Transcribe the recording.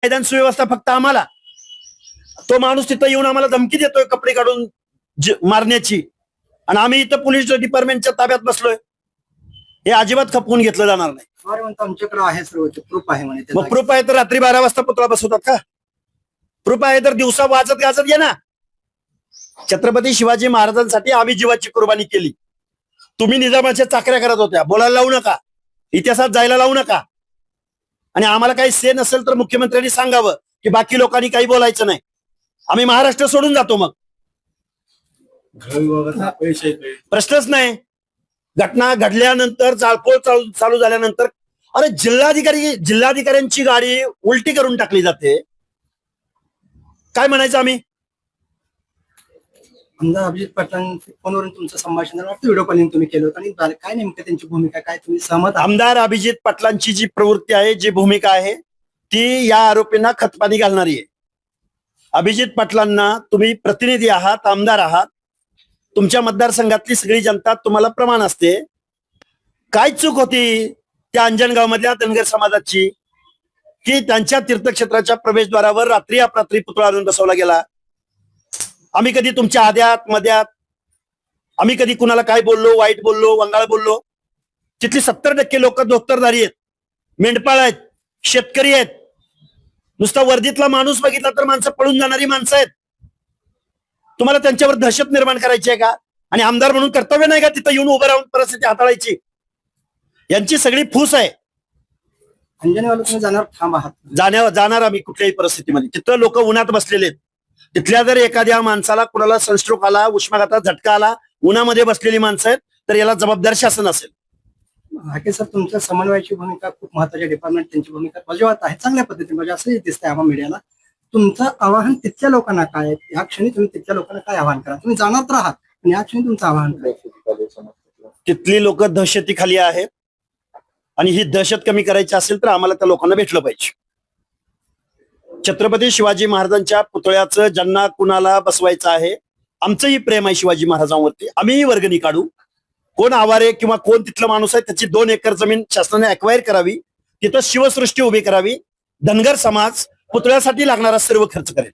मैदान सुव्यवस्था फक्त आम्हाला. तो माणूस तिथं येऊन आम्हाला धमकी देतोय कपडे काढून मारण्याची, आणि आम्ही इथं पोलीस डिपार्टमेंटच्या ताब्यात बसलोय. हे अजिबात खपवून घेतलं जाणार नाही. आमच्याकडे आहे सर्व प्रूफ आहे म्हणे. मग प्रूफ आहे तर रात्री 12 वाजता पुतळा बसवतात का? प्रूफ आहे तर दिवसा वाजत गाजत ये ना. छत्रपती शिवाजी महाराजांसाठी आम्ही जीवाची कुर्बानी केली. तुम्ही निजामाच्या चाकऱ्या करत होत्या. बोलायला लावू नका, इतिहासात जायला लावू नका. आणि आम्हाला काही से नसेल तर मुख्यमंत्र्यांनी सांगावं की बाकी लोकांनी काही बोलायचं नाही. आम्ही महाराष्ट्र सोडून जातो. मग प्रश्नच नाही. घटना घडल्यानंतर जाळपोळ चालू झाल्यानंतर अरे जिल्हाधिकाऱ्यांची गाडी उलटी करून टाकली जाते. काय म्हणायचं आम्ही? आमदार अभिजित पाटलांशी फोनवरून तुमचं संभाषण झालं, व्हिडिओ कॉलिंग तुम्ही केलं होतं, आणि काय नेमकं त्यांची भूमिका काय, तुम्ही सहमत? आमदार अभिजित पाटलांची जी प्रवृत्ती आहे, जी भूमिका आहे, ती या आरोपींना खतपाणी घालणारी आहे. अभिजित पाटलांना तुम्ही प्रतिनिधी आहात, आमदार आहात, तुमच्या मतदारसंघातली सगळी जनता तुम्हाला प्रमाण असते. काय चूक होती त्या अंजनगाव मधल्या धनगर समाजाची की त्यांच्या तीर्थक्षेत्राच्या प्रवेशद्वारावर रात्री अपरात्री पुतळा आणून बसवला गेला? आम्ही कधी तुमच्या आद्यात मध्यात आम्ही कधी कुणाला काय बोललो, वाईट बोललो, वंगाळ बोललो? तिथली 70% लोक धोतरधारी आहेत, मेंढपाळ आहेत, शेतकरी आहेत. नुसता वर्दीतला माणूस बघितला तर माणसं पळून जाणारी माणसं आहेत. तुम्हाला त्यांच्यावर दहशत निर्माण करायची आहे का? आणि आमदार म्हणून कर्तव्य नाही का तिथं येऊन उभं राहून परिस्थिती हाताळायची? यांची सगळी फूस आहे. अंजनगावला तुम्ही जाणार ठाम आहात? जाणार आम्ही कुठल्याही परिस्थितीमध्ये. तिथं लोक उन्हात बसलेले आहेत. तिथल्या जर एखाद्या माणसाला कुणाला सनस्ट्रोक आला, उष्माघातात झटका आला, उन्हामध्ये बसलेली माणसं आहेत, तर याला जबाबदार शासन असेल. हाके सर, तुमच्या समन्वयाची भूमिका खूप महत्वाची, डिपार्टमेंट त्यांची भूमिका बजावत आहे चांगल्या पद्धतीने, म्हणजे असंही दिसतंय आम्हा मीडियाला. तुमचं आवाहन तिथल्या लोकांना काय आहे? या क्षणी तुम्ही तिथल्या लोकांना काय आवाहन करा? तुम्ही जाणार तर आहात, पण या क्षणी तुमचं आवाहन काय? तिथली लोक दहशतीखाली आहेत, आणि ही दहशत कमी करायची असेल तर आम्हाला त्या लोकांना भेटलं पाहिजे. छत्रपती शिवाजी महाराजांच्या पुतळ्याचं ज्यांना कुणाला बसवायचं आहे, आमचंही प्रेम आहे शिवाजी महाराजांवरती, आम्हीही वर्गणी काढू. कोण आवारे किंवा कोण तिथलं माणूस आहे त्याची 2 एकर जमीन शासनाने अक्वायर करावी, तिथं शिवसृष्टी उभी करावी. धनगर समाज पुतळ्यासाठी लागणारा सर्व खर्च करेल.